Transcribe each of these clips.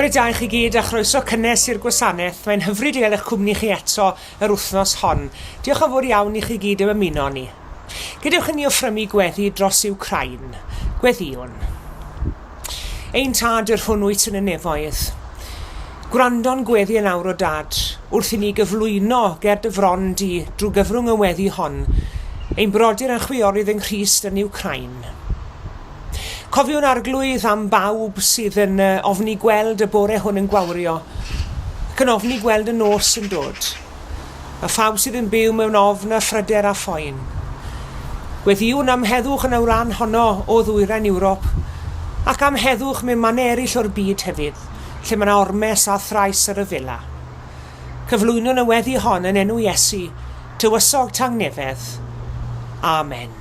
Gwyd da i chi gyd a chroeso cynnes i'r gwasanaeth. Mae'n hyfryd i gael eich cwmni chi eto yr wythnos hon. Diolch yn fawr iawn i chi gyd am ymuno ni. Gadewch i ni offrymu gweddi dros Wcrain. Gweddiwn. Ein tad yr hwn wyt yn y nefoedd. Gwrando'n gweddi yn awr o dad, wrth i ni gyflwyno ger dy fron di drwy gyfrwng y weddi hon, ein brodyr yn chwiorydd yng Nghrist yn Wcrain. Cofiwn arglwydd am bawb sydd yn ofni gweld y bore hwn yn gwawrio, ac yn ofni gweld y nos yn dod, a phawb sydd yn byw mewn ofn a phryder a phoen. Gweddiwn am heddwch yn y ran honno o ddwyrain Ewrop, ac am heddwch mewn man eraill o'r byd hefyd, lle mae yna ormes a thrais ar y fila. Cyflwynwn y weddi hon yn enw Iesu, tywysog tangnefedd. Amen.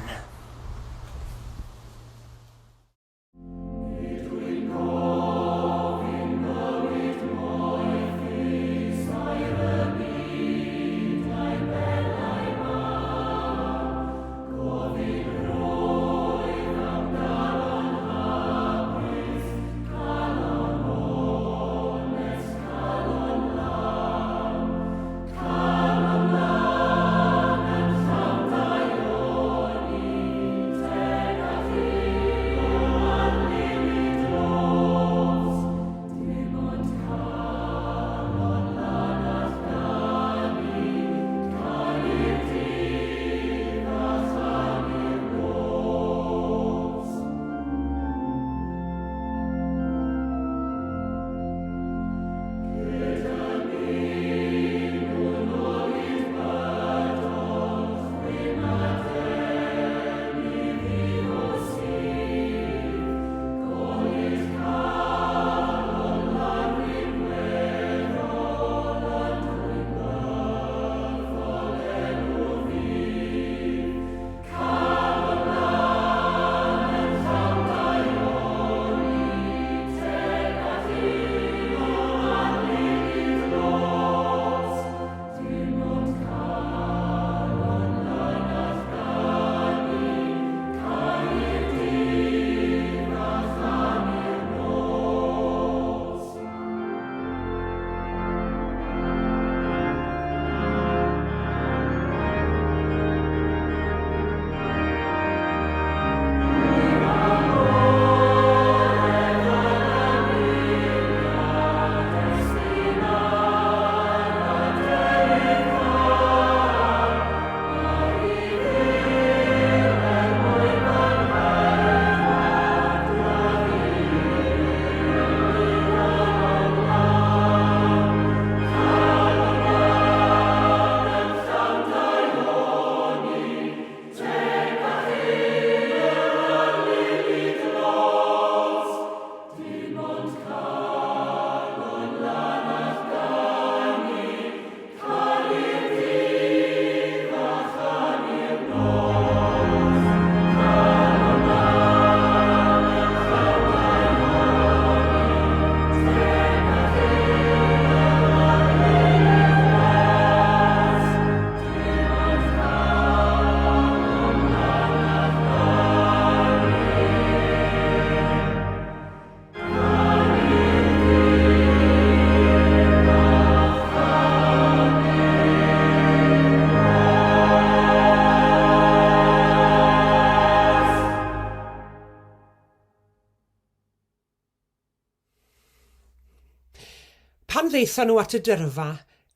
Pan ddeithon nhw at y dyrfa,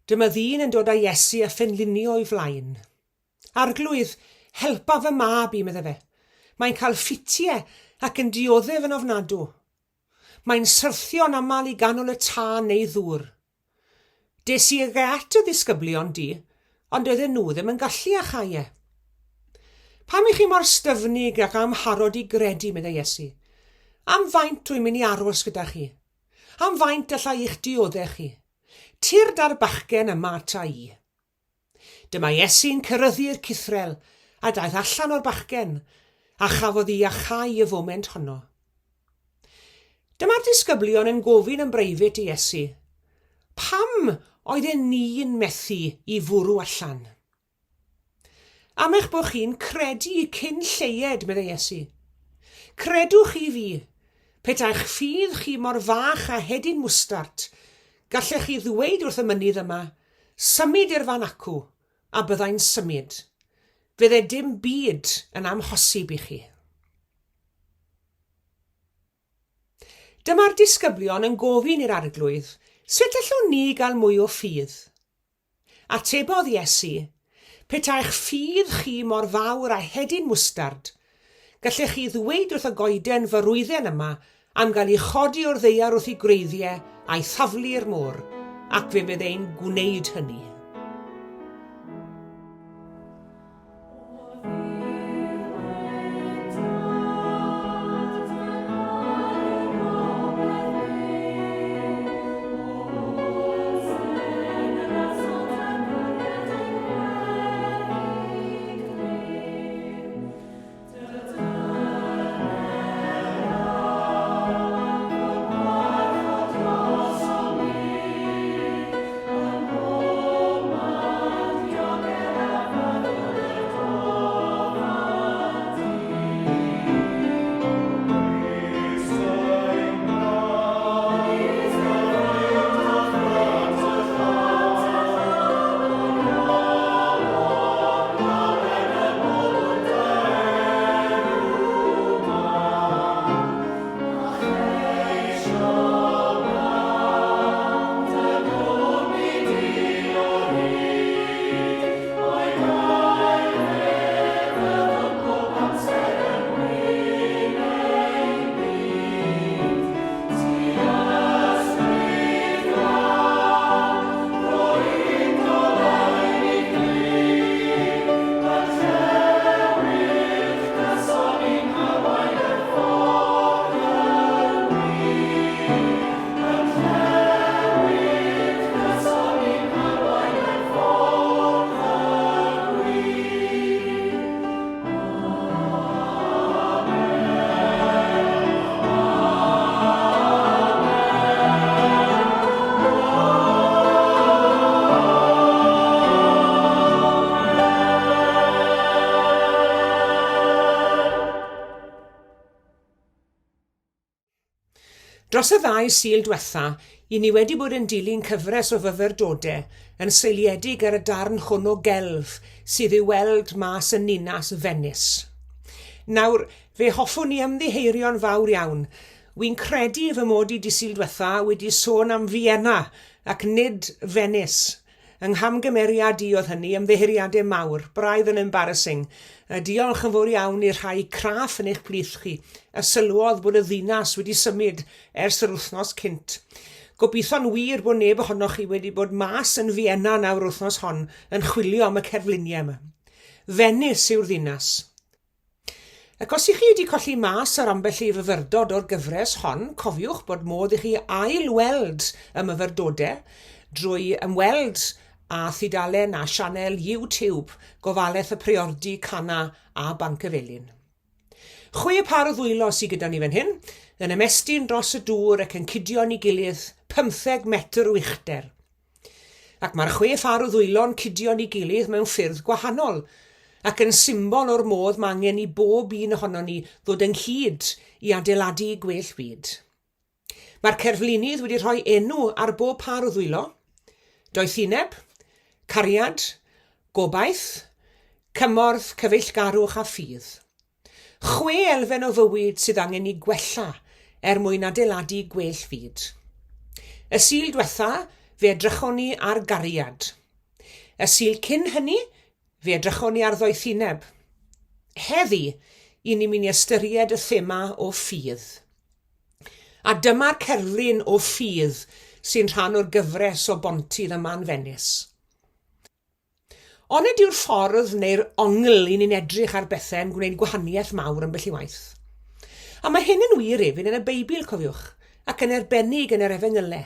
dyma ddyn yn dod â Iesu a phenlinio o'i flaen. Arglwydd, helpa fy mab i, medde fe. Mae'n cael ffitiau ac yn dioddef yn ofnadw. Mae'n syrthio'n aml i ganol y tân neu ddŵr. Des i at y ddisgyblion di, ond oedden nhw ddim yn gallu â chau e. Pam i chi mor styfnig ac am harod i gredu, medde Iesu? Am faint dwi'n mynd i aros gyda chi? Am faint allai i'ch dioddau chi? Tir da'r bachgen yma ta i. Dyma Iesu'n cyrryddu'r cithrel a daeth allan o'r bachgen a chafodd i achau y foment honno. Dyma'r disgyblion yn gofyn yn breifat i Iesu, pam oedd ni'n methu i fwrw allan? Am eich bod chi'n credu cyn lleied, medde Iesu. Credwch i fi, Petai'ch ffydd chi mor fach a hedyn mwstart, gallech chi ddweud wrth y mynydd yma, symud i'r fan acw, a byddai'n symud. Fydde dim byd yn amhosib i chi. Dyma'r disgyblion yn gofyn i'r arglwydd, sut allwn ni gael mwy o ffydd? Atebodd Iesu, petai'ch ffydd chi mor fawr a hedyn mwstard, gallech chi ddweud wrth y goeden fyrwydden yma am gael ei chodi o'r ddaear wrth ei greiddiau a'i thaflu'r môr, ac fe byddai'n gwneud hynny. Dros y 2 sil diwetha, i ni wedi bod yn dilyn cyfres o fyfyrdodau yn seiliedig ar y darn hwn o gelf sydd i'w weld mas yn ninas Venice. Nawr, fe hoffwn ni ymddiheirio'n fawr iawn. Wy'n credu fy mod i di sil diwetha wedi sôn am Vienna ac nid Venice. Yng nghamgymeriad i oedd hynny ymddiheiriadau mawr, braidd yn embarrassing. Diolch yn fawr iawn i'r rhai craff yn eich plith chi. Y sylwodd bod y ddinas wedi symud ers yr wythnos cynt. Gobeithio'n wir bod neb ohonoch chi wedi bod mas yn Vienna nawr wythnos hon yn chwilio am y cerfluniau yma. Venice yw'r ddinas. Ac os ych chi wedi colli mas ar ambell i fyfyrdod o'r gyfres hon, cofiwch bod modd i chi ail-weld y myfyrdodau drwy ymweld a thudalen a sianel YouTube gofalaeth y priordy Cana a Banc y Felin. 6 par o ddwylo sydd gyda ni fan hyn, yn ymestyn dros y dŵr ac yn cydio'n ei gilydd 15 metr o uchder. Ac mae'r 6 par o ddwylo'n cydio'n ei gilydd mewn ffyrdd gwahanol, ac yn symbol o'r modd mae angen i bob un ohono ni ddod ynghyd i adeiladu gwell byd. Mae'r cerflunydd wedi rhoi enw ar bob par o ddwylo, doethineb, cariad, gobaith, cymorth, cyfeillgarwch a ffydd. 6 elfen o fywyd sydd angen i gwella mwyn adeiladu gwell fyd. Y sil diwetha, fe edrychon ni ar gariad. Y sil cyn hynny, fe edrychon ni ar ddoethineb. Heddi, i ni'n mynd i ystyried y thema o ffydd. A dyma'r cerflun o ffydd sy'n rhan o'r gyfres o bontydd yma yn Venice. Ond yw'r ffordd neu'r ongl i ni'n edrych ar bethau yn gwneud gwahaniaeth mawr yn bell i waith. A mae hyn yn wir hefyd yn y Beibl, cofiwch, ac yn arbennig yn yr Efengylau.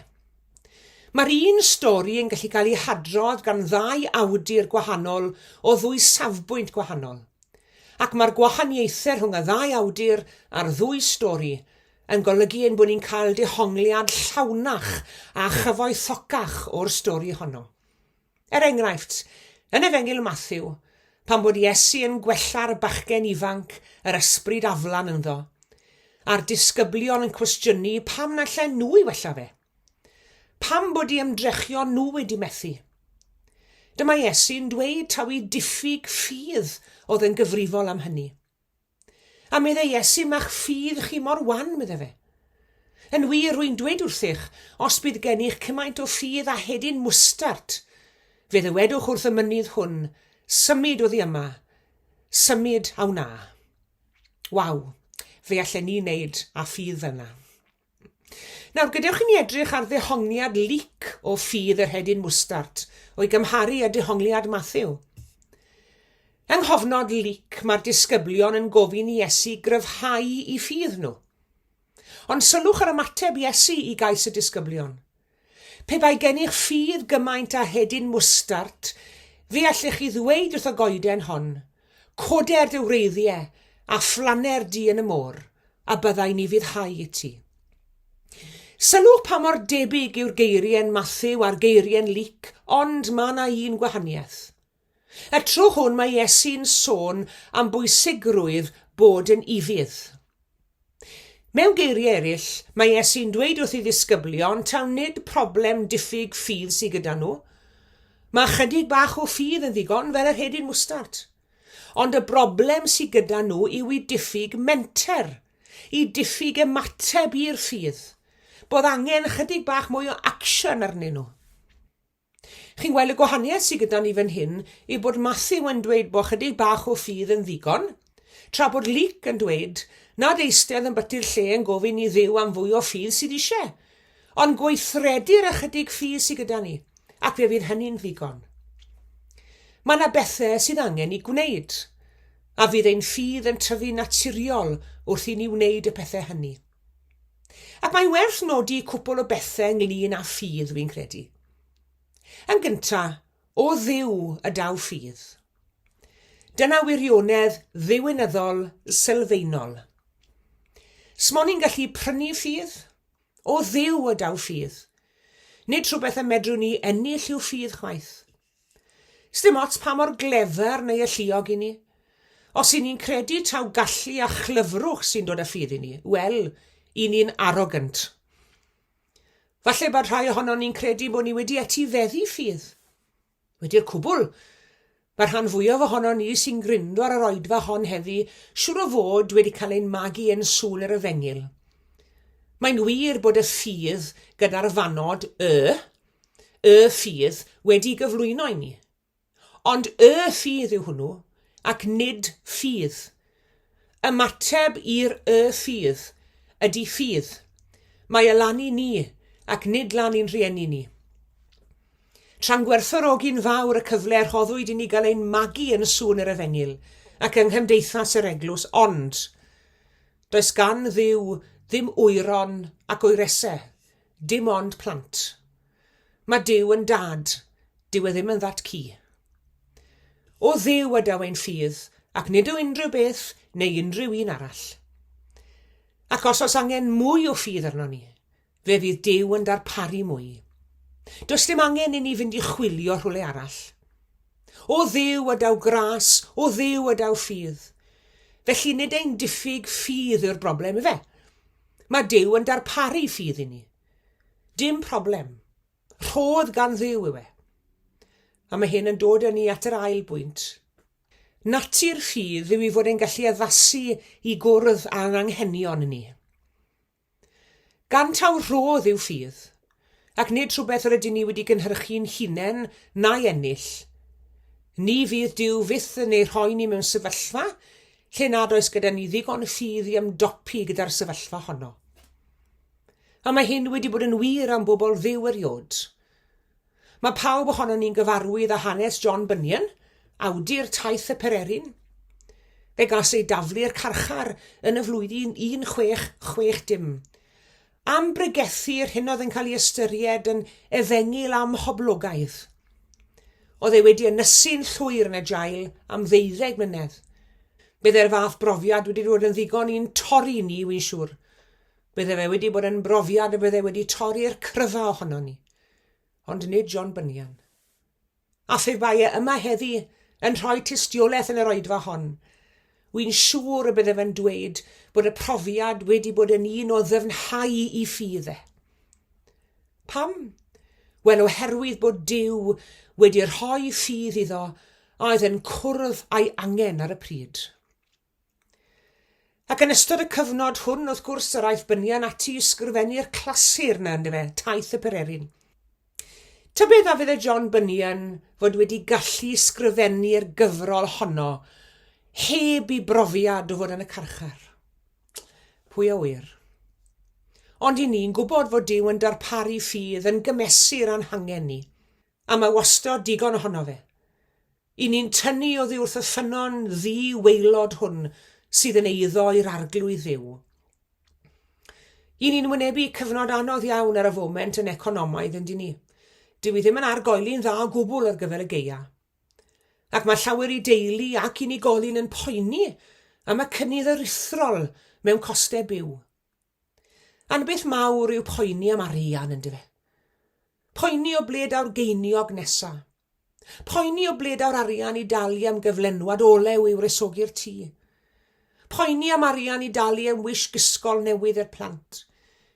Mae'r un stori yn gallu cael ei hadrodd gan 2 awdur gwahanol o 2 safbwynt gwahanol. Ac mae'r gwahaniaethau rhwng y 2 awdur a'r 2 stori yn golygu ein bod ni'n cael dehongliad llawnach a chyfoethocach o'r stori honno. Enghraifft, yn Efengyl Matthew, pan bod Iesu yn gwella'r bachgen ifanc yr ysbryd aflan ynddo, a'r disgyblion yn cwestiynu pam na lle nhw i wella fe. Pam bod i ymdrechion nhw wedi methu. Dyma Iesu'n dweud taw i diffyg ffydd oedd yn gyfrifol am hynny. A meddai Iesu ma'ch ffydd chi mor wan, meddai fe. Yn wir rwy'n dweud wrthych, os bydd gennych cymaint o ffydd a hedyn mwstart, fe ddywedwch wrth y mynydd hwn, symud oddi yma, symud a wna. Waw, fe allan ni wneud a ffydd yna. Nawr, gadewch i ni edrych ar ddehongliad lyc o ffydd yr hedyn mwstart, o'i gymharu â dehongliad Mathew. Yng nghofnod lyc, mae'r disgyblion yn gofyn i Iesu gryfhau i ffydd nhw. Ond sylwch ar ymateb Iesu i gais y disgyblion. Pe bai gennych ffydd gymaint a hedyn mwstart, fe allech chi ddweud wrth y goeden hon, coder dy wreiddiau a fflaner di yn y môr, a byddai ni fyddhau i ti. Sylwch pa mor debyg yw'r geiriau'n Mathew a'r geiriau'n lyc, ond mae yna un gwahaniaeth. Y tro hwn mae Iesu'n sôn am bwysigrwydd bod yn ifydd. Mewn geiriau eraill, mae Iesu'n dweud wrth ei ddisgyblion taw nid problem diffyg ffydd sydd gyda nhw. Mae chydig bach o ffydd yn ddigon fel yr hedyn mwstart. Ond y broblem sydd gyda nhw yw i diffyg menter, i diffyg ymateb i'r ffydd. Bod angen chydig bach mwy o action arnyn nhw. Chi'n gweld y gwahaniaeth sydd gyda ni fan hyn i bod Mathew yn dweud bod chydig bach o ffydd yn ddigon, tra bod Luc yn dweud nad eistedd yn bytu'r lle yn gofyn i Dduw am fwy o ffydd sydd eisiau, ond gweithredu'r ychydig ffydd sydd gyda ni, ac fe fydd hynny'n ddigon. Mae yna bethau sydd angen i gwneud, a fydd ein ffydd yn tyfu naturiol wrth i ni wneud y pethau hynny. Ac mae werth nodi cwpl o bethau ynglyn â ffydd, fi'n credu. Yn gyntaf, o Dduw y daw ffydd. Dyna wirionedd ddiwinyddol sylfaenol. Smon ni'n gallu prynu ffydd? O Dduw y daw ffydd. Nid rhywbeth y medrwn ni ennill yw ffydd chwaith. Sdim ots pa mor glefer neu alluog i ni. Os i ni'n credu taw gallu a chlyfrwch sy'n dod â ffydd i ni, wel, i ni'n arrogant. Falle bod rhai ohono ni'n credu bod ni wedi etifeddu ffydd. Wedi'r cwbl. Mae'r rhan fwyaf ohono ni sy'n gryndo ar yr oedfa hon heddi, siŵr o fod wedi cael ein magu yn sŵl yr efengil. Mae'n wir bod y ffydd gyda'r fanod y ffydd wedi gyflwyno i ni. Ond y ffydd yw hwnnw, ac nid ffydd. Ymateb i'r y ffydd ydy ffydd. Mae y lan i ni, ac nid lan i'n rhieni ni. Tra'n gwerthfawrogi'n fawr y cyfle rhoddwyd i ni gael ein magu yn sŵn yr efengil ac yng nghymdeithas yr eglwys, ond does gan Dduw ddim wyron ac oeresau, dim ond plant. Mae Duw yn dad, dyw e ddim yn ddat cu. O Dduw ydaw ein ffydd, ac nid o unrhyw beth neu unrhyw un arall. Ac os angen mwy o ffydd arno ni, fe fydd Duw yn darparu mwy. Does dim angen i ni fynd i chwilio rhywle arall. O Dduw ydaw gras, o Dduw ydaw ffydd. Felly nid ein diffyg ffydd yw'r broblem fe. Mae Duw yn darparu ffydd i ni. Dim problem. Rhodd gan Dduw yw e. A mae hyn yn dod â ni at yr ail bwynt. Natur ffydd yw i fod e'n gallu addasu i gwrdd â'n anghenion ni. Gan taw rhodd yw ffydd, ac nid rhywbeth yr ydyn ni wedi gynhyrchu'n hunain na'i ennill, ni fydd Duw fyth yn ei rhoi ni mewn sefyllfa lle nad oes gyda ni ddigon ffydd i ymdopi gyda'r sefyllfa honno. A mae hyn wedi bod yn wir am bobl ddiw eriod. Mae pawb ohono ni'n gyfarwydd â hanes John Bunyan, awdur taith y Pererin. Fe gas ei daflu'r carchar yn y flwyddyn 1660. Am bregethu'r hyn oedd yn cael ei ystyried yn efengil am hoblogaidd. Oedd e wedi ynysu'n llwyr yn y jail am 12 mlynedd. Byddai'r fath brofiad wedi dod yn ddigon i'n torri ni, wy'n siŵr. Byddai fe wedi bod yn brofiad y byddai wedi torri'r cryfa ohono ni. Ond nid John Bunyan. A phe bai yma heddi yn rhoi tystiolaeth yn yr oedfa hon. Wy'n siŵr y bydde fe'n dweud bod y profiad wedi bod yn un o ddyfnhau I ffydd e. Pam? Wel, oherwydd bod Duw wedi rhoi ffydd iddo a oedd yn cwrdd a'i angen ar y pryd. Ac yn ystod y cyfnod hwn, wrth gwrs, yr aeth Bunyan ati I ysgrifennu'r clasur na ynddo fe, taith y Pereryn. Tybed a fydd y John Bunyan fod wedi gallu ysgrifennu'r gyfrol honno heb I brofiad o fod yn y carchar? Pwy a wir? Ond I ni'n gwybod fod Duw yn darparu ffydd yn gymesu'r anhangen ni, a mae wastod digon ohono fe. I ni'n tynnu oddi wrth y ffynon ddi-weilod hwn sydd yn eiddo i'r arglwydd ddiw. I ni'n wynebu cyfnod anodd iawn ar y foment yn economaidd yn ni. Dyw I ddim yn argoeli'n dda o gwbl ar gyfer y geia. Ac mae llawer I deulu ac unigolyn yn poeni am y cynnydd aruthrol mewn costau byw. A'n beth mawr yw poeni am arian yn dyfe. Poeni o ble daw'r geiniog nesa. Poeni o ble daw'r arian I dalu am gyflenwad olew i'w resogi'r tŷ. Poeni am arian I dalu am wisg ysgol newydd i'r plant,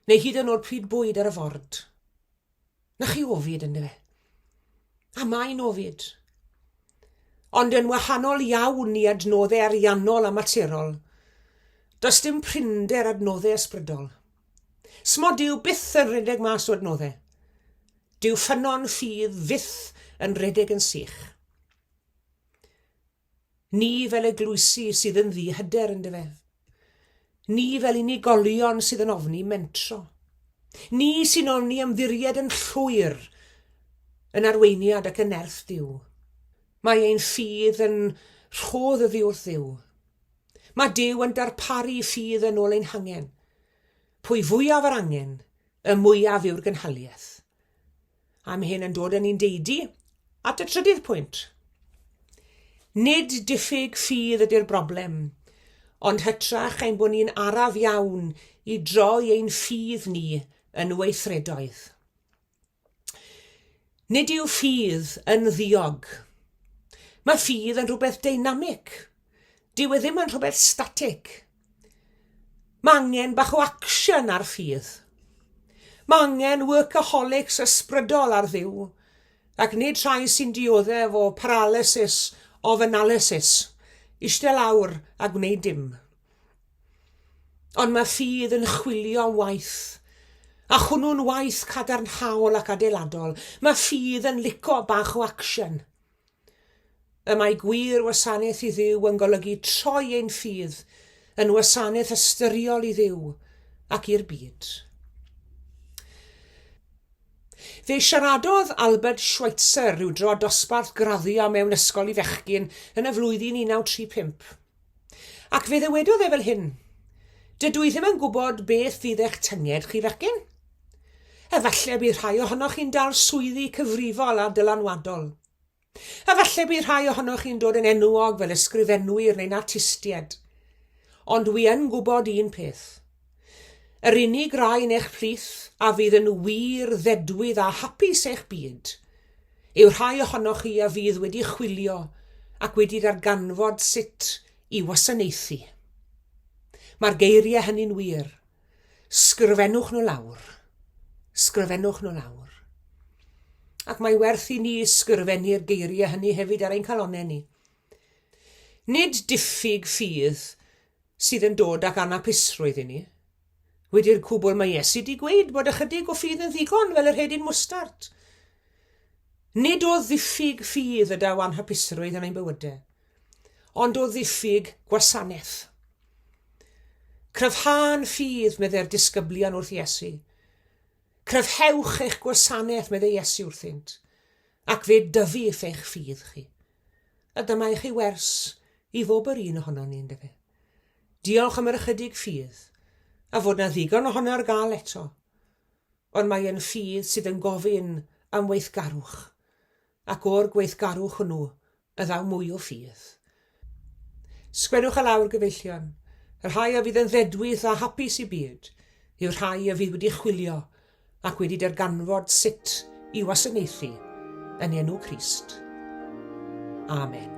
neu hyd yn oed pryd bwyd ar y ford. Na chi ofid yn dyfe. A mae'n ofid. Ond yn wahanol iawn I adnoddau ariannol a materol, does dim prinder adnoddau ysbrydol. Smo Duw byth yn rhedeg mas o adnoddau. Dyw ffynon ffydd fyth yn rhedeg yn sych. Ni fel eglwysi sydd yn ddi-hyder yn dyfe. Ni fel unigolion sydd yn ofni mentro. Ni sy'n ofni ymddiried yn llwyr yn arweiniad ac yn nerth Duw. Mae ein ffydd yn rhodd yddi wrth Dduw. Mae Duw yn darparu ffydd yn ôl ein hangen. Pwy fwyaf yr angen, y mwyaf yw'r gynhaliaeth. Am hyn yn dod yn un deudi at y trydydd pwynt. Nid diffyg ffydd ydy'r broblem, ond hytrach ein bod ni'n araf iawn I droi ein ffydd ni yn weithredoedd. Nid yw ffydd yn ddiog. Mae ffydd yn rhywbeth dynamic. Dyw e ddim yn rhywbeth static. Mae angen bach o action ar ffydd. Mae angen workaholics ysbrydol ar ddiw, ac nid rhai sy'n dioddef o paralysis of analysis, eistedd lawr a gwneud dim. Ond mae ffydd yn chwilio waith, a hwnnw'n waith cadarnhaol ac adeiladol. Mae ffydd yn lico bach o action. Y mae gwir wasanaeth I Dduw yn golygu troi ein ffydd yn wasanaeth ystyriol I Dduw ac i'r byd. Fe siaradodd Albert Schweitzer rhyw dro dosbarth graddio mewn ysgol I fechgyn yn y flwyddyn 1935. Ac fe ddywedodd fel hyn: Dydw I ddim yn gwybod beth fydd eich tynged chi fechgyn. Efallai bydd rhai ohonoch chi'n dal swyddi cyfrifol a dylanwadol. Efallai bydd rhai ohonoch chi'n dod yn enwog fel ysgrifenwyr neu'n artistied. Ond wi yn gwybod un peth. Yr unig rai yn eich plith a fydd yn wir ddedwydd a hapus eich byd yw rhai ohonoch chi a fydd wedi chwilio ac wedi darganfod sut I wasanaethu. Mae'r geiriau hynny'n wir. Sgrifennwch nhw lawr. Sgrifennwch nhw lawr. Ac mae werth I ni ysgrifennu'r geiriau hynny hefyd ar ein calonnau ni. Nid diffyg ffydd sydd yn dod ac anapusrwydd I ni. Wedi'r cwbl mae Iesu di gweud bod ychydig o ffydd yn ddigon fel yr hedyn mwstart. Nid o ddiffyg ffydd ydaw anhapusrwydd yn ein bywydau, ond o ddiffyg gwasanaeth. Cryfhau'n ffydd medde'r disgyblion wrth Iesu. Cryfhewch eich gwasanaeth medde Iesu wrthynt, ac fe dyfu eich ffydd chi. A dyma eich I wers I fob yr un ohono ni yn dyfe. Diolch am yr ychydig ffydd, a fod na ddigon ohono ar gael eto, ond mae yn ffydd sydd yn gofyn am weithgarwch, ac o'r gweithgarwch hwnnw y ddaw mwy o ffydd. Sgwennwch a lawr gyfeillion, yr rhai a fydd yn ddedwydd a hapus I byd, yw'r rhai a fydd wedi chwilio ac wedi darganfod sut I wasanaethu yn enw Crist. Amen.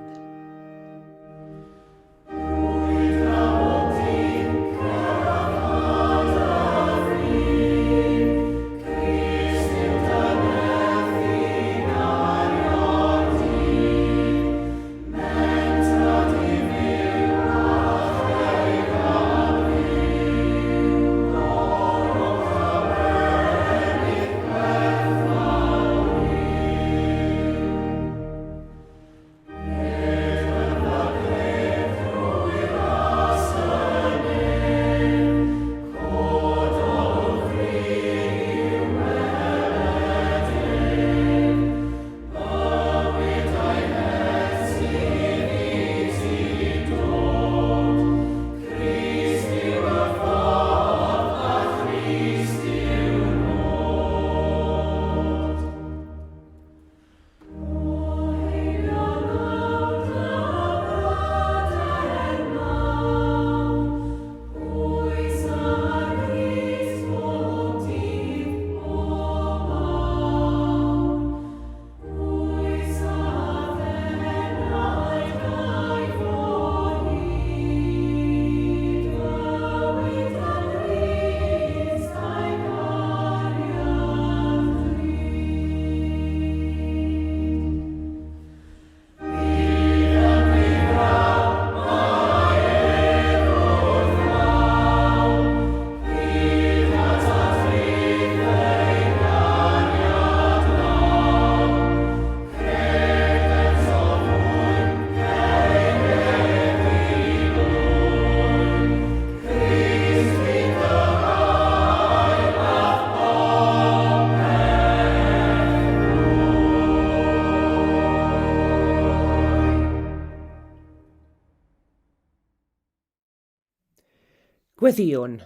Gweddiwn.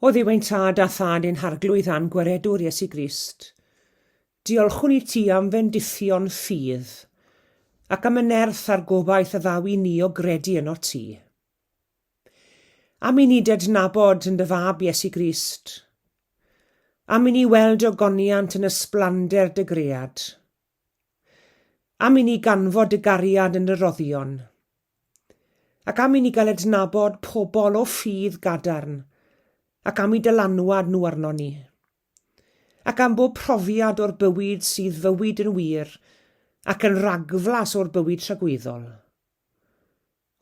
O ddiwain tad a thad ein harglwydd an gwaredwr Iesu Grist, diolchwn i ti am fendithion ffydd, ac am y nerth a'r gobaith a ddaw i ni o gredu yno ti. Am i ni dednabod yn dy fab Iesu Grist, am i ni weld o goniant yn ysblander dy gread, am i ni ganfod dy gariad yn y roddion, ac am i ni gael ednabod pobl o ffydd gadarn, ac am i dylanwad nhw arno ni, ac am bob profiad o'r bywyd sydd fywyd yn wir, ac yn ragflas o'r bywyd tragweddol.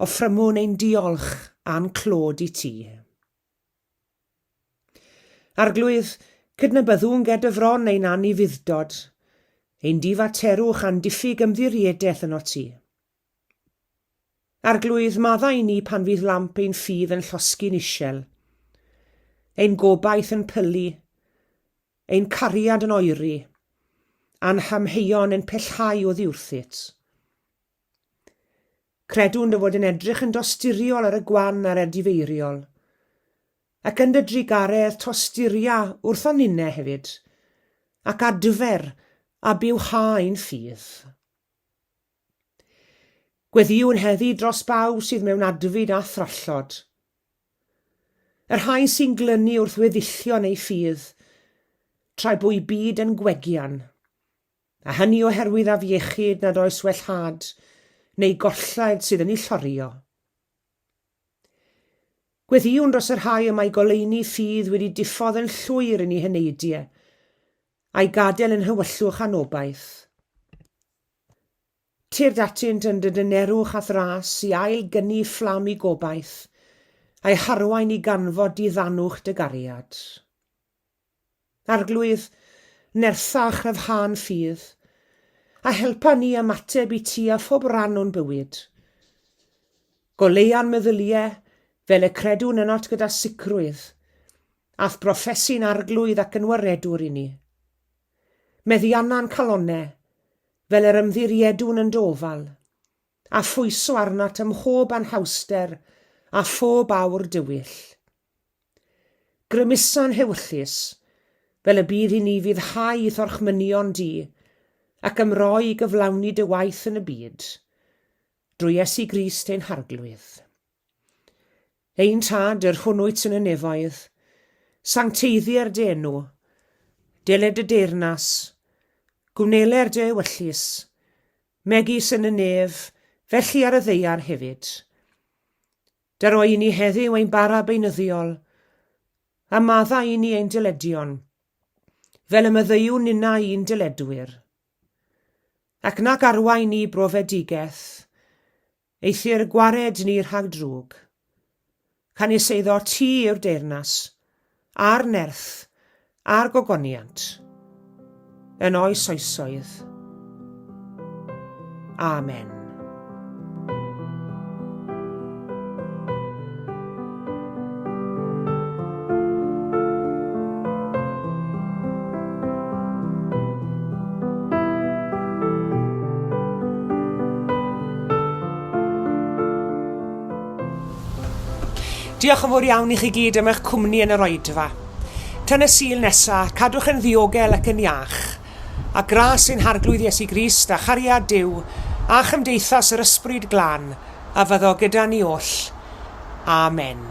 Offrymwn ein diolch a'n clod i ti. Arglwydd, cydnabyddwn gedyfron ein anifuddod, ein difaterwch a'n diffyg ymddiriedeth yno ti. Arglwydd, maddau ni pan fydd lamp ein ffydd yn llosgi'n isiel, ein gobaith yn pylu, ein cariad yn oeri, a'n hamheuon yn pellhau o ddiwrthit. Credwn dy fod yn edrych yn dosturiol ar y gwan a'r erdifeiriol, ac yn dy drigaredd tosturia wrth oninau hefyd, ac adfer a bywha ein ffydd. Gweddiwn heddi dros bawb sydd mewn adfyd a thrallod. Yr rhai sy'n glynu wrth weddillion ei ffydd, tra'i bwy byd yn gwegian, a hynny oherwydd afiechyd nad oes wellhad, neu gollaid sydd yn ei llorio. Gweddiwn dros yr rhai yma'i goleuni ffydd wedi diffodd yn llwyr yn ei hyneidiau, a'i gadael yn hywyllwch anobaith. Tir datynt yn dy dynerwch a thras i ail gynnu fflam i gobaith, a'i harwain i ganfod diddanwch dy gariad. Arglwydd, nerthach rhyfhan ffydd, a helpa ni ymateb i ti a phob ran o'n bywyd. Goleuan meddyliau fel y credwn ynot gyda sicrwydd, ath broffesi'n arglwydd ac yn waredwr i ni. Meddianna'n calonau, fel yr ymddiriedwn yn dofal, a phwyso arnat ym mhob anhawster a phob awr dywyll. Grymusa'n hewyllus, fel y bydd i ni fyddhau i thorchmynion di, ac ymroi i gyflawni dy waith yn y byd, drwy Iesu Grist ein harglwydd. Ein tad yr hwnnwyt yn y nefoedd, sancteiddi'r dy enw, deled y deyrnas, gwneler dy ewyllus, megis yn y nef, felly ar y ddeiar hefyd. Dar o'i ni heddiw ein bara beunyddiol, a madda i ni ein dyledion, fel y myddeiwn nina i'n dyledwyr. Ac nac arwain ni brofedigaeth, eithir gwared ni rhag drwg. Canis eiddo ti yw'r deyrnas, a'r nerth, a'r gogoniant, yn oes oesoedd. Amen. Diolch yn fawr iawn i chi gyd am eich cwmni yn yr oedfa. Tan y Sul nesaf, cadwch yn ddiogel ac yn iach, a gras ein harglwydd Iesu Grist a chariad Duw a chymdeithas yr ysbryd glân a fyddo gyda ni oll. Amen.